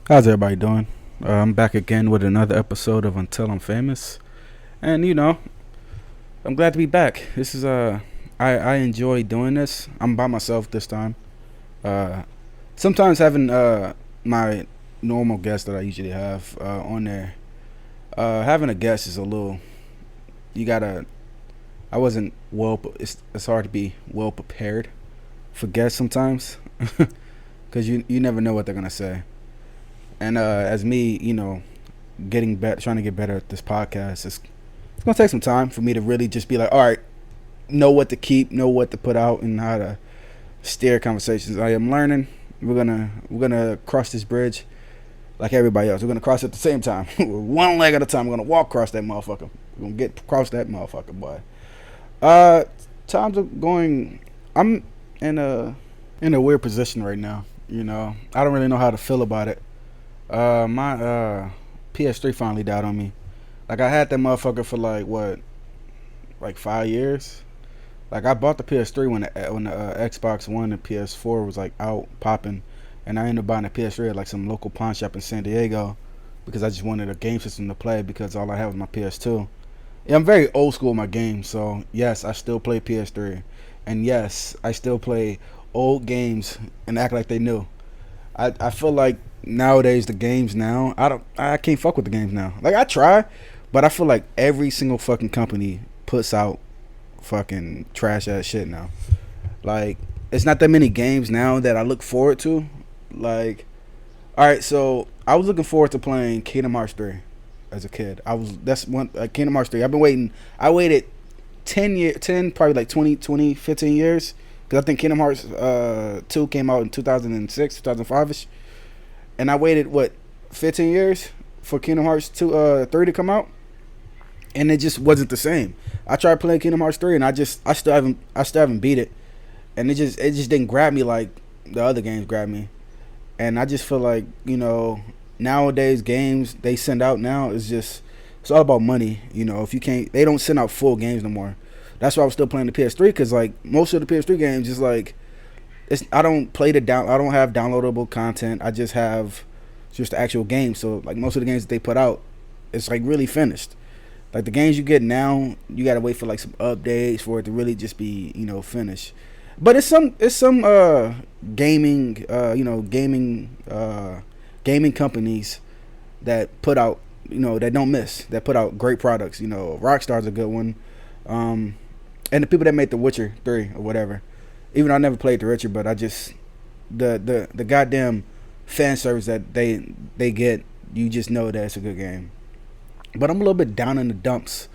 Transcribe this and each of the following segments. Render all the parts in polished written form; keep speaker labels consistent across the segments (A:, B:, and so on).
A: How's everybody doing? I'm back again with another episode of Until I'm Famous, and I'm glad to be back. This is I enjoy doing this. I'm by myself this time. Uh, Sometimes having my normal guest that I usually have on there, having a guest is a little. You gotta. I wasn't well. It's hard to be well prepared for guests sometimes, because you never know what they're gonna say. And as me, getting better, trying to get better at this podcast, it's gonna take some time for me to really just be like, all right, know what to keep, know what to put out, and how to steer conversations. I am learning. We're gonna cross this bridge like everybody else. We're gonna cross it at the same time, one leg at a time. We're gonna walk across that motherfucker. We're gonna get across that motherfucker, boy. Uh, Times are going. I'm in a weird position right now. I don't really know how to feel about it. My PS3 finally died on me. Like I had that motherfucker for like what, like 5 years. Like I bought the PS3 when the Xbox One and PS4 was like out popping, and I ended up buying a PS3 at like some local pawn shop in San Diego because I just wanted a game system to play because all I had was my PS2. Yeah, I'm very old school with my games, so yes, I still play PS3, and yes, I still play old games and act like they new. I feel like nowadays the games now I can't fuck with the games now. Like I try, but I feel like every single fucking company puts out fucking trash ass shit now. Like it's not that many games now that I look forward to. Like all right, so I was looking forward to playing Kingdom Hearts 3 as a kid. I was that's one Kingdom Hearts 3. I've been waiting. I waited 10 probably like 15 years because I think Kingdom Hearts 2 came out in 2006, 2005 ish, and I waited what 15 years for Kingdom Hearts 3 to come out, and it just wasn't the same. I tried playing Kingdom Hearts 3, and I still haven't beat it, and it just didn't grab me like the other games grabbed me, and I just feel like nowadays games they send out now is just it's all about money. If you can't, they don't send out full games no more. That's why I was still playing the PS3 because like most of the PS3 games is like I don't play I don't have downloadable content. I just have just the actual game. So like most of the games that they put out, it's like really finished. Like the games you get now, you gotta wait for like some updates for it to really just be finished. But it's some gaming gaming companies that put out that don't miss, that put out great products. Rockstar's a good one, and the people that made The Witcher 3 or whatever. Even though I never played The Witcher, but I just the goddamn fan service that they get, you just know that it's a good game. But I'm a little bit down in the dumps.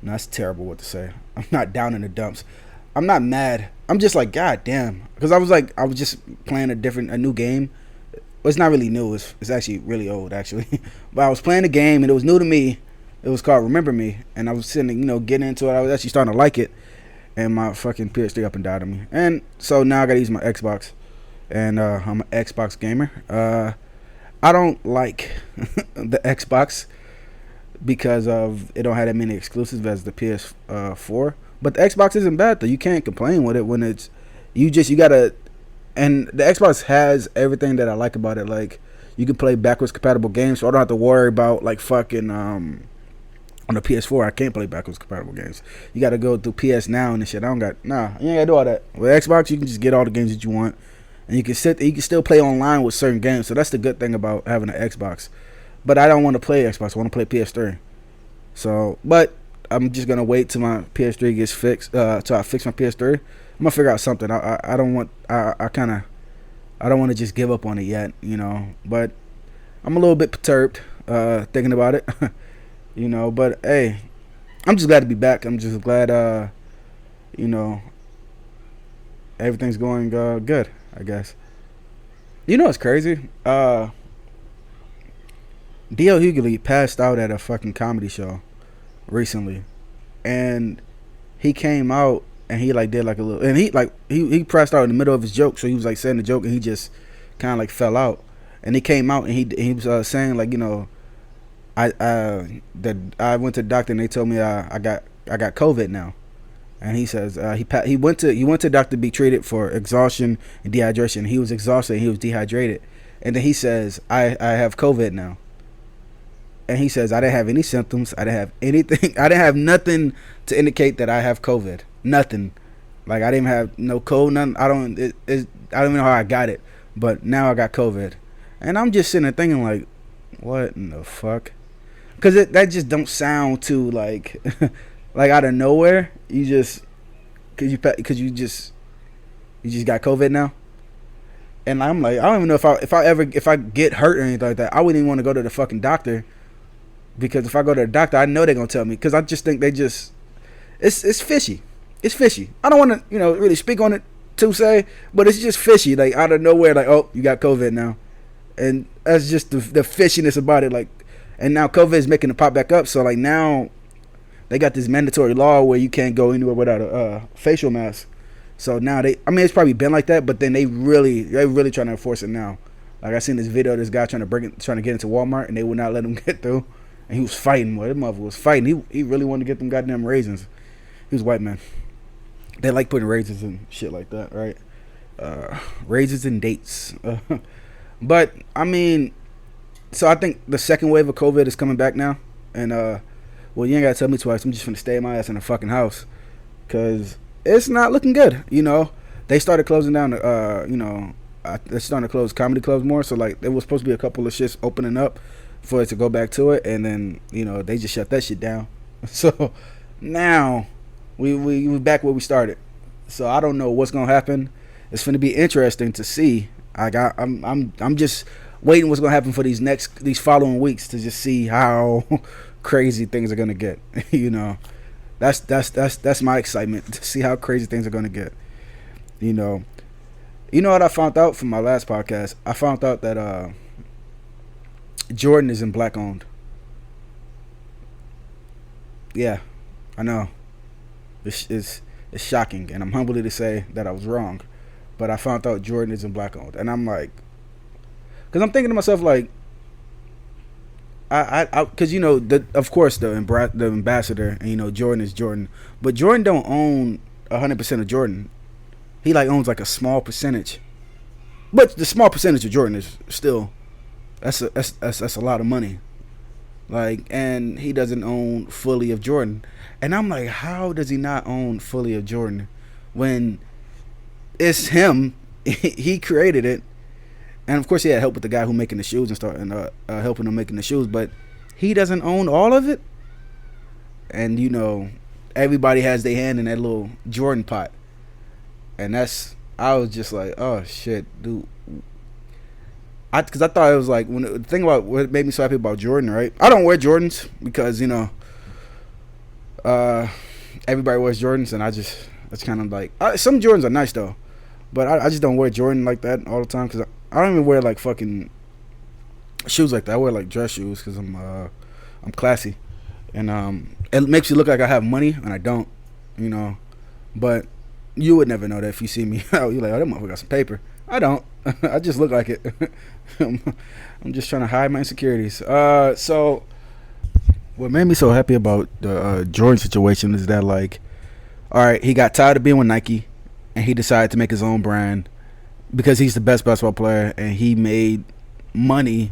A: No, that's terrible what to say. I'm not down in the dumps. I'm not mad. I'm just like, God damn. Because I was just playing a new game. Well, it's not really new. It's actually really old, actually. But I was playing a game, and it was new to me. It was called Remember Me. And I was sitting, getting into it. I was actually starting to like it. And my fucking PS3 up and died on me. And so now I got to use my Xbox. And I'm an Xbox gamer. I don't like the Xbox because of it don't have that many exclusives as the PS4. But the Xbox isn't bad though. You can't complain with it when it's you gotta. And the Xbox has everything that I like about it. Like you can play backwards compatible games, so I don't have to worry about like fucking on the PS4. I can't play backwards compatible games. You got to go through PS Now and shit. I don't got you ain't gotta do all that. With Xbox, you can just get all the games that you want, and you can still play online with certain games. So that's the good thing about having an Xbox. But I don't want to play Xbox. I want to play PS3. So, but I'm just gonna wait till my PS3 gets fixed. Till I fix my PS3. I'm gonna figure out something. I don't want. I don't want to just give up on it yet. But I'm a little bit perturbed thinking about it. But hey, I'm just glad to be back. I'm just glad. Everything's going good. I guess. It's crazy. D.L. Hughley passed out at a fucking comedy show recently, and he came out and he like did like a little, and he pressed out in the middle of his joke, so he was like saying the joke and he just kind of like fell out, and he came out and he was saying like I went to the doctor and they told me I got COVID now, and he says he went to doctor to be treated for exhaustion and dehydration. He was exhausted and he was dehydrated, And then he says, I have COVID now. And he says, I didn't have any symptoms. I didn't have anything. I didn't have nothing to indicate that I have COVID. Nothing. Like, I didn't have no cold, nothing. I don't even know how I got it. But now I got COVID. And I'm just sitting there thinking, like, what in the fuck? Because that just don't sound too, like, like out of nowhere. You just, because you just got COVID now. And I'm like, I don't even know if I get hurt or anything like that, I wouldn't even want to go to the fucking doctor. Because if I go to the doctor, I know they're going to tell me. Because I just think it's fishy. It's fishy. I don't want to, really speak on it to say, but it's just fishy. Like, out of nowhere, like, oh, you got COVID now. And that's just the fishiness about it. Like, and now COVID is making it pop back up. So, like, now they got this mandatory law where you can't go anywhere without a facial mask. So now it's probably been like that, but then they're really trying to enforce it now. Like, I seen this video of this guy trying to get into Walmart, and they would not let him get through. And he was fighting. Well, that mother was fighting. He really wanted to get them goddamn raisins. He was a white man. They like putting raisins and shit like that, right? Raisins and dates. But, I mean, so I think the second wave of COVID is coming back now. And, well, you ain't got to tell me twice. I'm just going to stay my ass in the fucking house. Because it's not looking good, They started closing down, they're starting to close comedy clubs more. So, like, there was supposed to be a couple of shits opening up for it to go back to it. And then, they just shut that shit down. So, now we back where we started. So, I don't know what's going to happen. It's going to be interesting to see. I'm just waiting what's gonna happen for these following weeks to just see how crazy things are gonna get. That's my excitement, to see how crazy things are gonna get. You know what I found out from my last podcast? I found out that Jordan isn't black owned. Yeah, I know. It's shocking, and I'm humbled to say that I was wrong. But I found out Jordan isn't black owned, and I'm like, because I'm thinking to myself, like, because of course the ambassador, and Jordan is Jordan, but Jordan don't own 100% of Jordan. He owns a small percentage, but the small percentage of Jordan is still that's a lot of money. And he doesn't own fully of Jordan, and I'm like, how does he not own fully of Jordan when it's him? He created it, and of course he had help with the guy who making the shoes and helping him making the shoes, but he doesn't own all of it. And everybody has their hand in that little Jordan pot, and I was just like, oh shit, dude. Because I thought it was like, the thing about what made me so happy about Jordan, right? I don't wear Jordans because everybody wears Jordans, and it's kind of like, some Jordans are nice though. But I just don't wear Jordan like that all the time, because I don't even wear fucking shoes like that. I wear dress shoes because I'm classy, and it makes you look like I have money, and I don't, But you would never know that if you see me out. You're like, oh, that motherfucker got some paper. I don't. I just look like it. I'm just trying to hide my insecurities. So what made me so happy about the Jordan situation is that, all right, he got tired of being with Nike, and he decided to make his own brand because he's the best basketball player, and he made money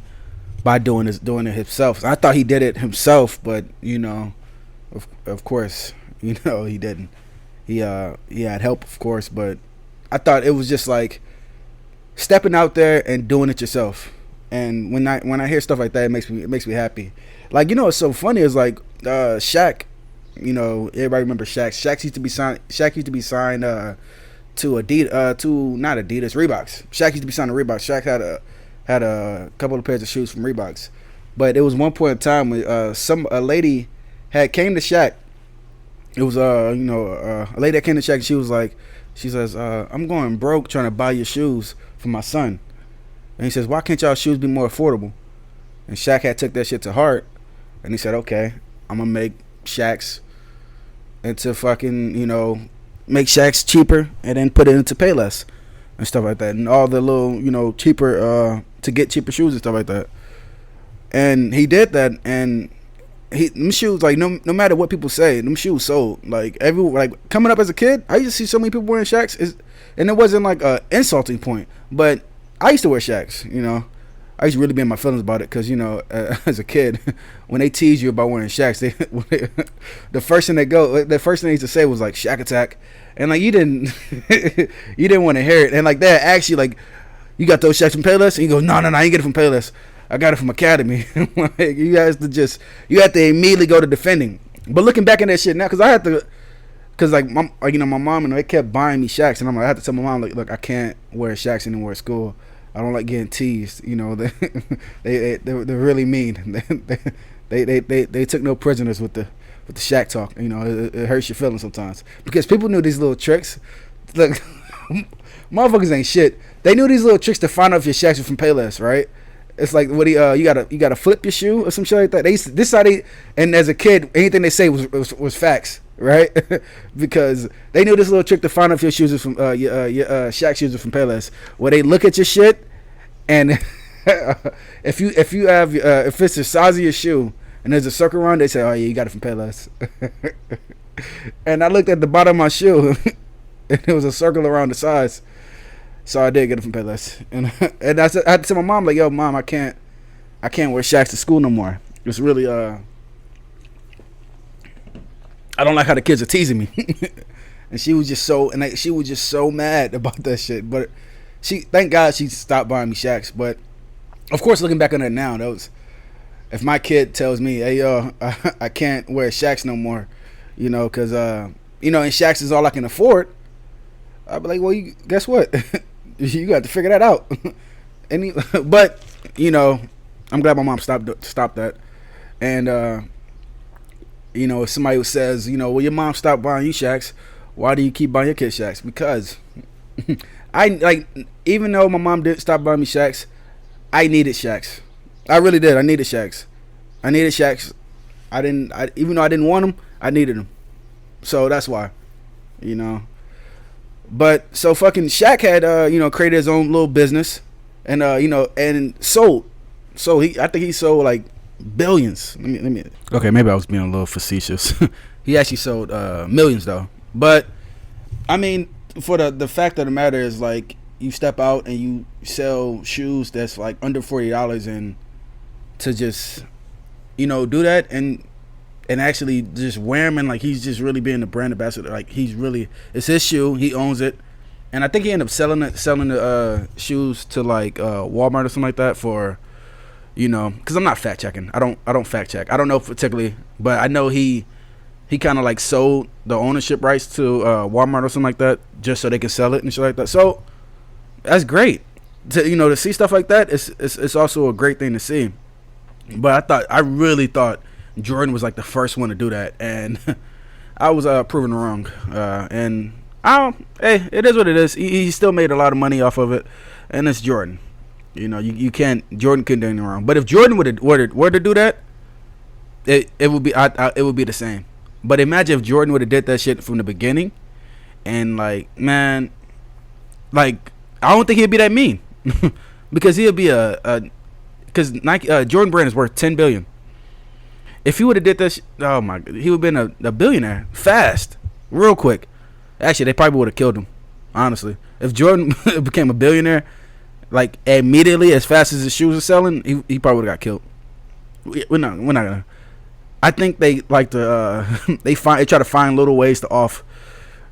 A: by doing it himself. I thought he did it himself, but of course, he didn't. He had help, of course, but I thought it was just stepping out there and doing it yourself. And when I hear stuff like that, it makes me happy. What's so funny is Shaq. Everybody remembers Shaq. Shaq used to be signed to not Adidas, Reeboks. Shaq used to be signed to Reeboks. Shaq had a couple of pairs of shoes from Reeboks, but it was one point in time when a lady had came to Shaq. It was a lady that came to Shaq, and she says, I'm going broke trying to buy your shoes for my son. And he says, why can't y'all shoes be more affordable? And Shaq had took that shit to heart, and he said, okay, I'm gonna make Shaq's into fucking, make Shaq's cheaper and then put it into Payless and stuff like that, and all the little, cheaper to get cheaper shoes and stuff like that. And he did that, and them shoes, no matter what people say, them shoes sold. Coming up as a kid, I used to see so many people wearing Shaqs, and it wasn't a insulting point, but I used to wear Shaqs, I used to really be in my feelings about it because as a kid, when they tease you about wearing Shaqs, the first thing they used to say was like Shaq Attack, and like you didn't you didn't want to hear it, and like that actually like you got those Shaqs from Payless, and you go no, I ain't get it from Payless, I got it from Academy. Like, you have to immediately go to defending. But looking back in that shit now, because I had to. Cause like my mom and they kept buying me Shaqs, and I'm like, I had to tell my mom like, look, I can't wear Shaqs anymore at school. I don't like getting teased. They're really mean. They took no prisoners with the Shaq talk. It hurts your feelings sometimes because people knew these little tricks. Look, motherfuckers ain't shit. They knew these little tricks to find out if your Shaqs were from Payless, right? It's like what you gotta flip your shoe or some shit like that. And as a kid, anything they say was facts. Right, because they knew this little trick to find out if your shoes are from your Shaq shoes are from Payless. Where they look at your shit, and if it's the size of your shoe and there's a circle around, they say, "Oh yeah, you got it from Payless." And I looked at the bottom of my shoe, and there was a circle around the size, so I did get it from Payless. And I had to tell my mom like, "Yo, mom, I can't wear Shaqs to school no more. It's really I don't like how the kids are teasing me." And she was just so mad about that shit. But thank God she stopped buying me Shaqs. But of course, looking back on it now, if my kid tells me, "Hey yo, I can't wear Shaqs no more," because and Shaqs is all I can afford, I'd be like, well, guess what? You got to figure that out. But I'm glad my mom stopped that. And if somebody says, well, your mom stopped buying you Shaqs, why do you keep buying your kids Shaqs? Because even though my mom did stop buying me Shaqs, I needed Shaqs. I really did. I needed Shaqs. Even though I didn't want them, I needed them. So that's why, But so fucking Shaq had created his own little business, and and sold. So I think he sold like billions. Let me. Okay, maybe I was being a little facetious. He actually sold millions though. But I mean, for the fact of the matter is, like, you step out and you sell shoes that's like under $40, and to just do that and actually just wear them, and like he's just really being the brand ambassador. Like it's his shoe, he owns it, and I think he ended up selling the shoes to like Walmart or something like that for. Because I'm not fact checking. I don't fact check. I don't know particularly, but I know he kind of like sold the ownership rights to Walmart or something like that, just so they can sell it and shit like that. So that's great to see stuff like that. It's also a great thing to see. But I really thought Jordan was like the first one to do that, and I was proven wrong. And hey, it is what it is. He still made a lot of money off of it, and it's Jordan. You can't. Jordan couldn't do anything wrong. But if Jordan were to do that, it would be it would be the same. But imagine if Jordan would have did that shit from the beginning, and like, man, like, I don't think he'd be that mean, because he'd be because Nike Jordan brand is worth $10 billion. If he would have did this, oh my, he would have been a billionaire fast, real quick. Actually, they probably would have killed him. Honestly, if Jordan became a billionaire, like immediately, as fast as his shoes are selling, he probably would have got killed. We're not gonna. I think they like to they try to find little ways to off,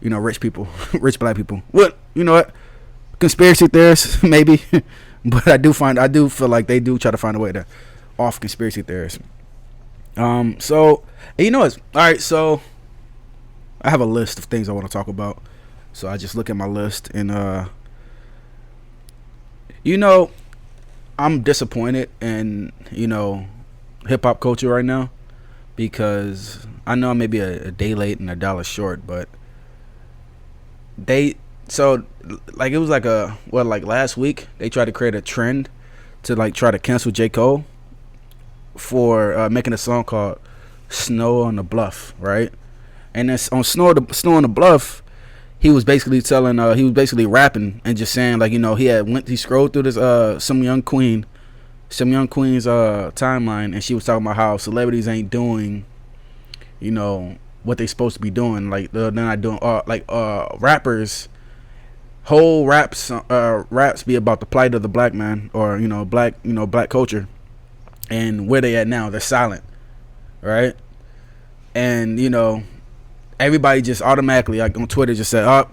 A: rich people, rich black people. What conspiracy theorists maybe, but I do feel like they do try to find a way to off conspiracy theorists. So all right. So I have a list of things I want to talk about. So I just look at my list and I'm disappointed in hip hop culture right now, because I know I may be a day late and a dollar short, but it was like last week they tried to create a trend to like try to cancel J. Cole for making a song called Snow on the Bluff, right? And it's on Snow on the Bluff, he was basically rapping and just saying, like, he scrolled through this some young queen's timeline, and she was talking about how celebrities ain't doing what they supposed to be doing, like they're not doing rappers whole raps be about the plight of the black man, or black culture, and where they at now. They're silent, right? And everybody just automatically, like on Twitter, just said, "Oh,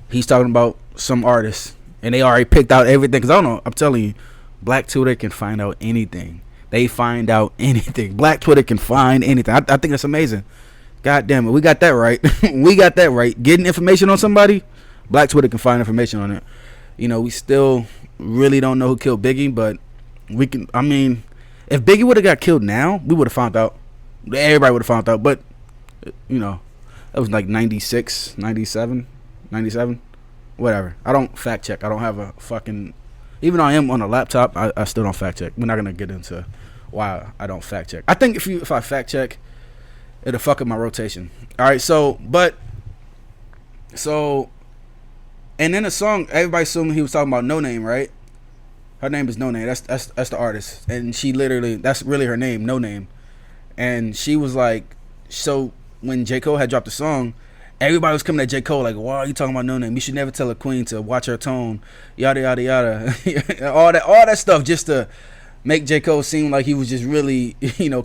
A: he's talking about some artist," and they already picked out everything. Because I don't know, I'm telling you, Black Twitter can find out anything. They find out anything. Black Twitter can find anything. I think that's amazing. God damn it, we got that right. We got that right. Getting information on somebody, Black Twitter can find information on it. We still really don't know who killed Biggie, but we can. I mean, if Biggie would have got killed now, we would have found out. Everybody would have found out. But that was like 96, 97, 97, whatever. I don't fact check. I don't have a fucking. Even though I am on a laptop, I still don't fact check. We're not gonna get into why I don't fact check. I think if I fact check, it'll fuck up my rotation. All right, so and in the song, everybody assumed he was talking about No Name, right? Her name is No Name. That's the artist, and she literally, that's really her name, No Name. And she was like, so when J. Cole had dropped the song, everybody was coming at J. Cole like, why are you talking about No Name? You should never tell a queen to watch her tone, yada yada yada, all that stuff, just to make J. Cole seem like he was just really,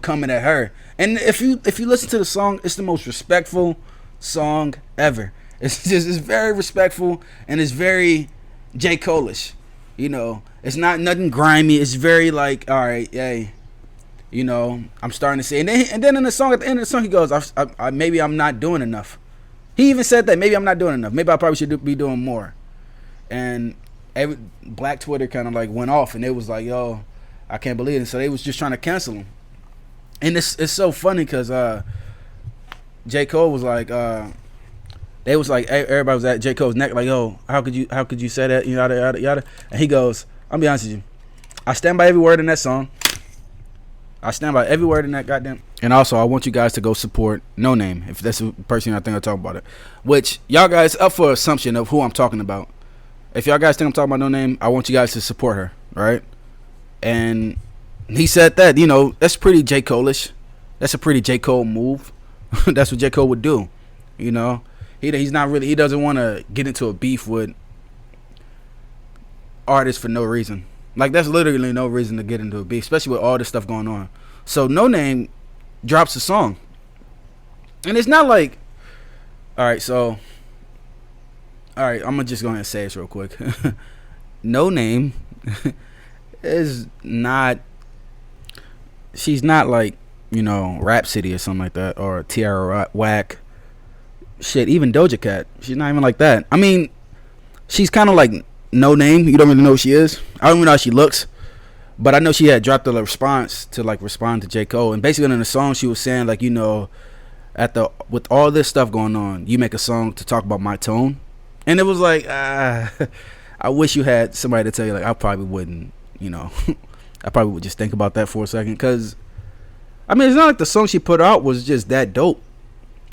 A: coming at her. And if you listen to the song, it's the most respectful song ever. It's very respectful, and it's very J. Cole-ish. It's not nothing grimy. It's very like, all right, hey, I'm starting to see. And then in the song, at the end of the song, he goes, I maybe I'm not doing enough. He even said that, maybe I'm not doing enough. Maybe I probably should be doing more. And Black Twitter kind of like went off, and it was like, yo, I can't believe it. So they was just trying to cancel him. And it's so funny because J. Cole was like, they was like, everybody was at J. Cole's neck like, yo, how could you say that, yada yada yada. And he goes, I'll be honest with you, I stand by every word in that song. I stand by every word in that goddamn. And also, I want you guys to go support No Name, if that's the person I think I talk about it. Which y'all guys up for assumption of who I'm talking about. If y'all guys think I'm talking about No Name, I want you guys to support her, right? And he said that, that's pretty J. Cole-ish. That's a pretty J. Cole move. That's what J. Cole would do. He's not really, he doesn't want to get into a beef with artists for no reason. Like, that's literally no reason to get into a beef, especially with all this stuff going on. So No Name drops a song, and it's not like, all right, I'm just going to say this real quick. No Name is not, she's not like, Rhapsody or something like that, or Tierra Whack. Shit, even Doja Cat. She's not even like that. I mean, she's kind of like No Name. You don't really know who she is. I don't even know how she looks, but I know she had dropped a response to respond to J. Cole, and basically in the song she was saying like, with all this stuff going on, you make a song to talk about my tone. And it was like, I wish you had somebody to tell you, like, I probably wouldn't, I probably would just think about that for a second. Because, I mean, it's not like the song she put out was just that dope.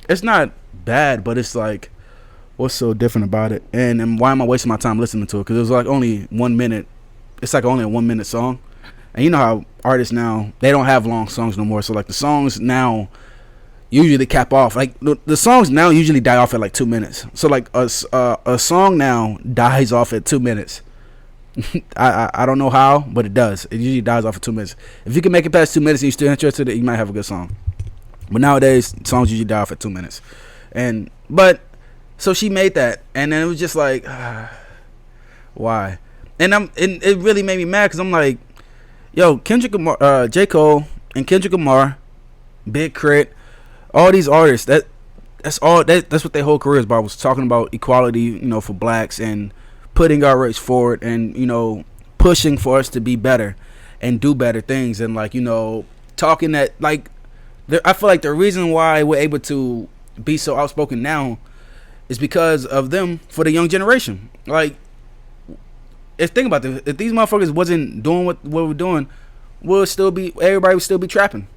A: It's not bad, but it's like, what's so different about it? And why am I wasting my time listening to it? Because it was like only 1 minute. It's like only a 1 minute song. And you know how artists now, they don't have long songs no more. So like the songs now usually cap off. Like the songs now usually die off at like 2 minutes. So like a song now dies off at 2 minutes. I don't know how, but it does. It usually dies off at 2 minutes. If you can make it past 2 minutes and you're still interested in it, you might have a good song. But nowadays, songs usually die off at 2 minutes. So she made that, and then it was just like, why? And it really made me mad because I'm like, yo, Kendrick Lamar, J. Cole and Kendrick Lamar, Big Crit, all these artists, that's what their whole careers about, was talking about equality, for blacks, and putting our rights forward, and pushing for us to be better and do better things, and talking that I feel like the reason why we're able to be so outspoken now is because of them for the young generation. Like, think about this. If these motherfuckers wasn't doing what we're doing, everybody would still be trapping.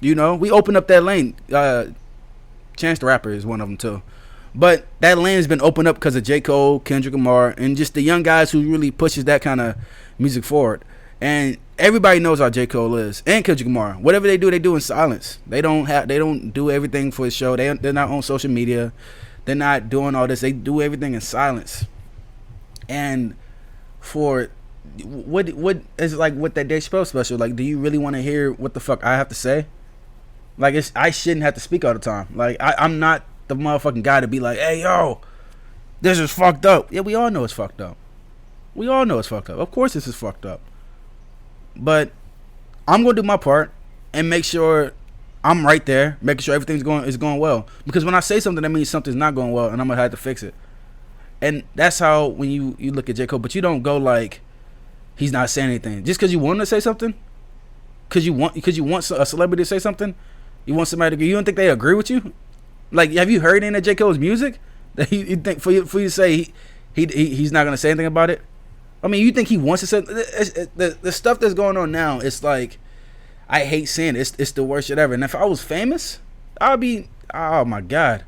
A: We opened up that lane. Chance the Rapper is one of them too. But that lane has been opened up because of J. Cole, Kendrick Lamar, and just the young guys who really pushes that kind of music forward. And everybody knows how J. Cole is, and Kendrick Lamar. Whatever they do in silence. They don't do everything for the show. They're not on social media. They're not doing all this. They do everything in silence. And for what is like with that Dave Chappelle special? Like, do you really want to hear what the fuck I have to say? Like, I shouldn't have to speak all the time. Like, I'm not the motherfucking guy to be like, hey yo, this is fucked up. Yeah, we all know it's fucked up. We all know it's fucked up. Of course this is fucked up. But I'm gonna do my part and make sure I'm right there, making sure everything's going well. Because when I say something, that means something's not going well, and I'm gonna have to fix it. And that's how when you look at J. Cole, but you don't go like he's not saying anything just because you want to say something. Because you want a celebrity to say something. You want somebody to. You don't think they agree with you? Like, have you heard any of J. Cole's music that you think for you to say he's not gonna say anything about it? I mean, you think he wants to say the stuff that's going on now? It's like, I hate saying it. It's the worst shit ever. And if I was famous, I'd be, oh my god,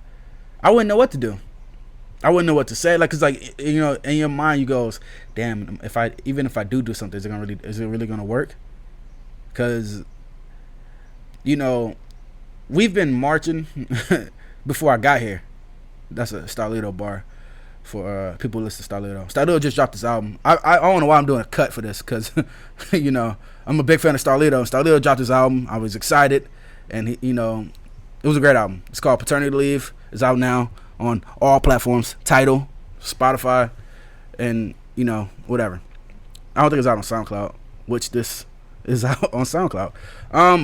A: I wouldn't know what to do. I wouldn't know what to say. Like, cause like, you know, in your mind you goes, damn, if I do something, is it really gonna work? Cause, you know, we've been marching before I got here. That's a Starlito bar for people who listen to Starlito. Starlito just dropped this album. I don't know why I'm doing a cut for this, cause you know, I'm a big fan of Starlito. Starlito dropped his album. I was excited, and he, you know, it was a great album. It's called Paternity Leave. It's out now on all platforms, Tidal, Spotify, and, you know, whatever. I don't think it's out on SoundCloud, which this is out on SoundCloud.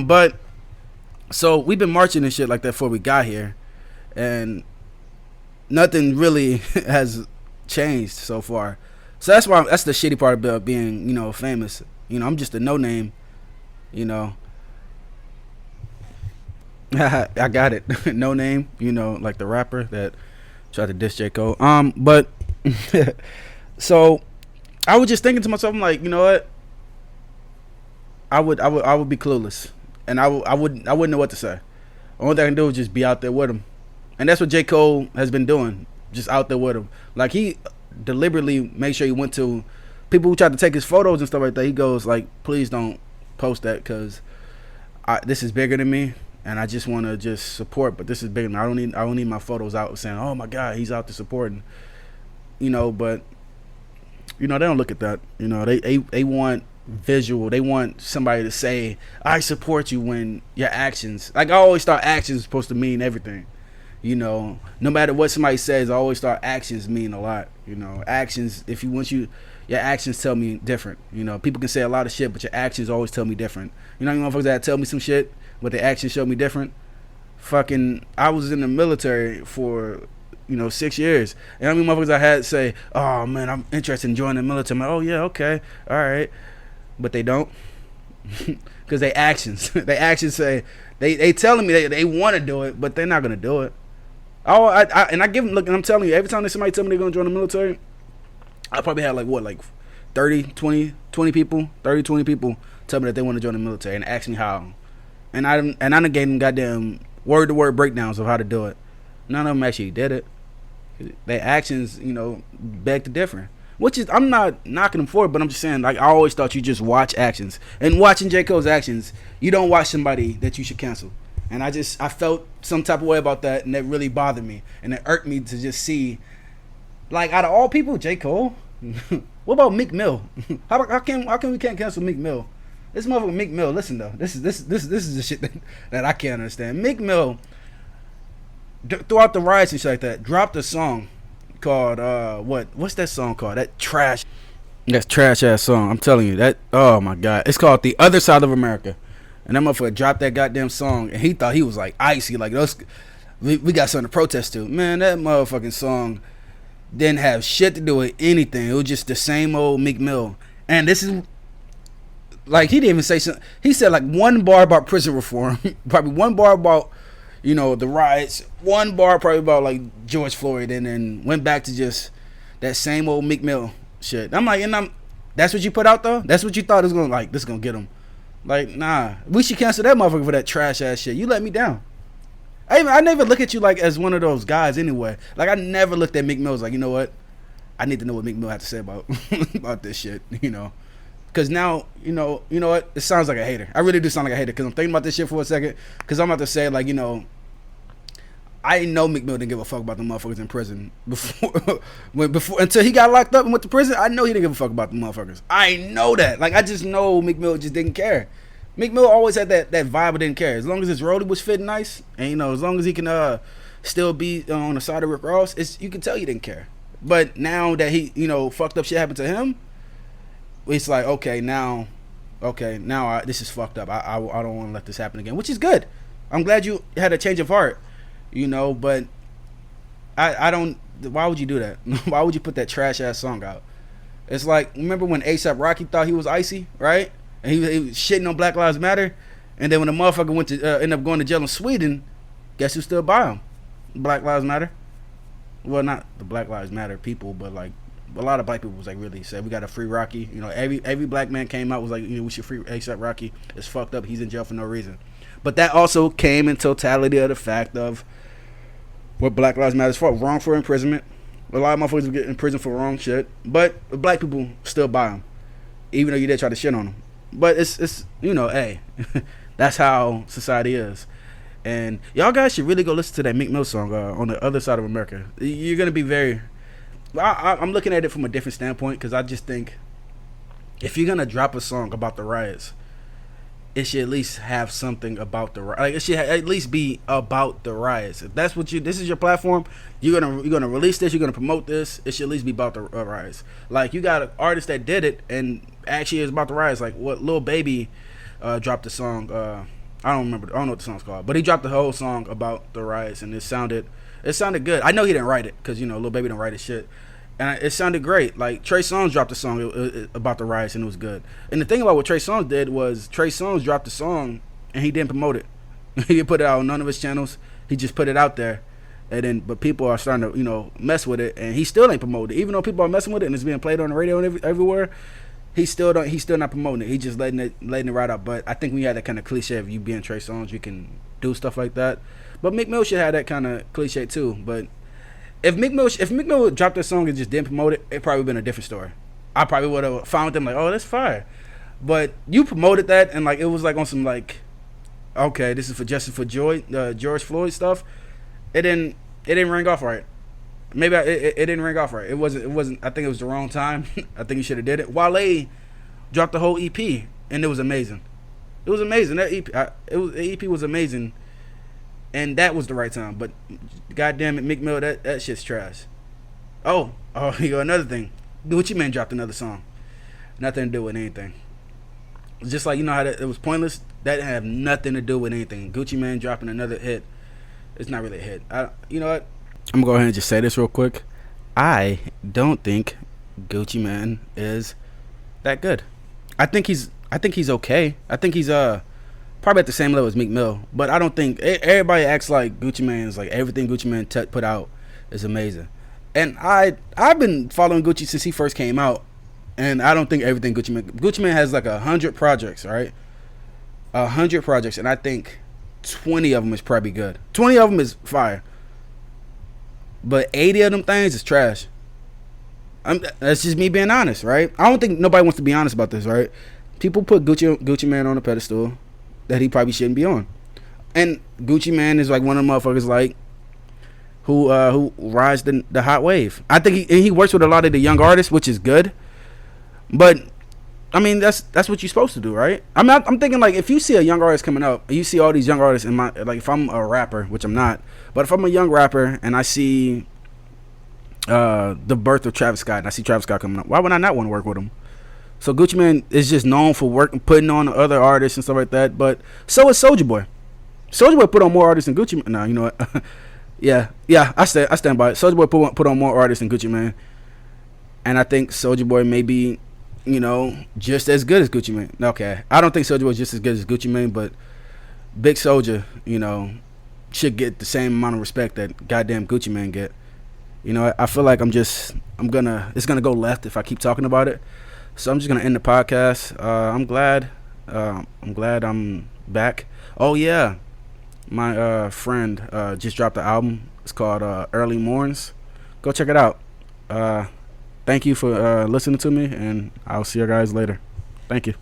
A: But so we've been marching and shit like that before we got here, and nothing really has changed so far. So that's the shitty part about being, you know, famous. You know, I'm just a no name, you know. I got it. No name, you know, like the rapper that tried to diss J. Cole. But so I was just thinking to myself, I'm like, you know what? I would be clueless, and I wouldn't know what to say. The only thing I can do is just be out there with him, and that's what J. Cole has been doing, just out there with him. Like, he deliberately made sure he went to people who tried to take his photos and stuff like that. He goes like, please don't post that, because this is bigger than me. And I just want to just support, but this is bigger. I don't need my photos out saying, oh my God, he's out there supporting, you know. But, you know, they don't look at that. You know, they want visual. They want somebody to say, I support you, when your actions, like, I always thought actions are supposed to mean everything. You know, no matter what somebody says, I always thought actions mean a lot. You know, actions, your actions tell me different. You know, people can say a lot of shit, but your actions always tell me different. You know, you motherfuckers that tell me some shit, but the actions show me different. Fucking, I was in the military for, you know, 6 years. And how many motherfuckers I had say, oh man, I'm interested in joining the military. I'm like, oh yeah, okay, all right. But they don't. Because they actions say, they telling me they want to do it, but they're not going to do it. Oh, I give them, look, and I'm telling you, every time somebody tell me they're going to join the military, I probably had like 20 people tell me that they want to join the military and ask me how. And I done gave them goddamn word-to-word breakdowns of how to do it. None of them actually did it. Their actions, you know, beg to differ. Which is, I'm not knocking them for it, but I'm just saying, like, I always thought you just watch actions. And watching J. Cole's actions, you don't watch somebody that you should cancel. And I felt some type of way about that, and that really bothered me. And it irked me to just see, like, out of all people, J. Cole? What about Meek Mill? How come we can't cancel Meek Mill? This motherfucker Meek Mill, listen though, this is the shit that I can't understand. Meek Mill, throughout the riots and shit like that, dropped a song called what's that song called? That trash ass song. I'm telling you that. Oh my God, it's called "The Other Side of America," and that motherfucker dropped that goddamn song, and he thought he was like icy, like us. We got something to protest to. Man, that motherfucking song didn't have shit to do with anything. It was just the same old Meek Mill, and this is. Like, he didn't even say something. He said like one bar about prison reform, probably one bar about, you know, the riots, one bar probably about like George Floyd, and then went back to just that same old Meek Mill shit. I'm like, that's what you put out though? That's what you thought was gonna, like, this is gonna get him? Like, nah, we should cancel that motherfucker for that trash ass shit. You let me down. I never look at you like as one of those guys anyway. Like, I never looked at Meek Mill as like, you know what? I need to know what Meek Mill had to say about about this shit, you know. Because now, you know what? It sounds like a hater. I really do sound like a hater because I'm thinking about this shit for a second. Because I'm about to say, like, you know, I know Meek Mill didn't give a fuck about the motherfuckers in prison before until he got locked up and went to prison. I know he didn't give a fuck about the motherfuckers. I know that. Like I just know Meek Mill just didn't care. Meek Mill always had that vibe, but didn't care. As long as his roadie was fitting nice, and as long as he can still be on the side of Rick Ross, you can tell he didn't care. But now that he fucked up shit happened to him, it's like now this is fucked up. I don't want to let this happen again, which is good. I'm glad you had a change of heart, but I don't. Why would you do that? Why would you put that trash ass song out? It's like, remember when A$AP Rocky thought he was icy, right? And he was shitting on Black Lives Matter, and then when the motherfucker went to end up going to jail in Sweden, guess who stood by him? Black Lives Matter. Well, not the Black Lives Matter people, but like a lot of black people was like really said we got to free Rocky. Every black man came out was like we should free A$AP Rocky. It's fucked up. He's in jail for no reason. But that also came in totality of the fact of what Black Lives Matter is for: wrongful imprisonment. A lot of motherfuckers get in prison for wrong shit, but black people still buy them, even though you did try to shit on them. But it's hey, that's how society is. And y'all guys should really go listen to that Meek Mill song on the other side of America. You're gonna be very. I'm looking at it from a different standpoint because I just think if you're gonna drop a song about the riots, it should at least have something about the it should at least be about the riots. If that's what this is your platform, you're gonna release this, you're gonna promote this. It should at least be about the riots. Like you got an artist that did it and actually is about the riots. Like what Lil Baby dropped a song. I don't know what the song's called, but he dropped the whole song about the riots, and it sounded good. I know he didn't write it because Lil Baby didn't write his shit, and it sounded great. Like Trey Songz dropped a song about the riots, and it was good. And the thing about what Trey Songz did was Trey Songz dropped the song, and he didn't promote it. He didn't put it out on none of his channels. He just put it out there, but people are starting to mess with it, and he still ain't promoted it. Even though people are messing with it and it's being played on the radio and everywhere. He's still not promoting it. He's just letting it ride out. But I think we had that kind of cliche of you being Trey Songz, you can do stuff like that. But Meek Mill should have that kind of cliche too. But if Meek Mill dropped that song and just didn't promote it, it probably been a different story. I probably would have found them like, oh, that's fire. But you promoted that and like it was like on some like, okay, this is for Justice for George Floyd stuff. It didn't ring off right. Maybe it didn't ring off right. It wasn't. I think it was the wrong time. I think he should have did it. Wale dropped the whole EP, and it was amazing. It was amazing. That EP, the EP was amazing, and that was the right time. But goddamn it, Meek Mill, that shit's trash. Oh, you go another thing. Gucci Mane dropped another song. Nothing to do with anything. Just like how it was pointless. That didn't have nothing to do with anything. Gucci Mane dropping another hit. It's not really a hit. You know what? I'm gonna go ahead and just say this real quick. I don't think Gucci Mane is that good. I think he's okay. I think he's probably at the same level as Meek Mill, but I don't think everybody acts like Gucci Mane is like everything Gucci Mane put out is amazing. And I've been following Gucci since he first came out, and I don't think everything Gucci Mane has like 100 projects, right? 100 projects, and I think 20 of them is probably good. 20 of them is fire. But 80 of them things is trash. That's just me being honest, right? I don't think nobody wants to be honest about this, right? People put Gucci Mane on a pedestal that he probably shouldn't be on. And Gucci Mane is like one of the motherfuckers like who rides the hot wave. I think he works with a lot of the young artists, which is good. But I mean that's what you're supposed to do, right? I'm thinking like if you see a young artist coming up, you see all these young artists in if I'm a rapper, which I'm not, but if I'm a young rapper and I see the birth of Travis Scott and I see Travis Scott coming up, why would I not want to work with him? So Gucci Mane is just known for putting on other artists and stuff like that, but so is Soulja Boy. Soulja Boy put on more artists than Gucci Mane. No, you know what? yeah, I stand by it. Soulja Boy put on more artists than Gucci Mane, and I think Soulja Boy may be just as good as Gucci Mane. Okay, I don't think Soulja Boy is just as good as Gucci Mane, but Big Soulja, should get the same amount of respect that goddamn Gucci Mane get. I feel like it's gonna go left if I keep talking about it. So I'm just gonna end the podcast. I'm glad I'm back. Oh yeah, my friend just dropped the album. It's called Early Morns. Go check it out. Thank you for listening to me, and I'll see you guys later. Thank you.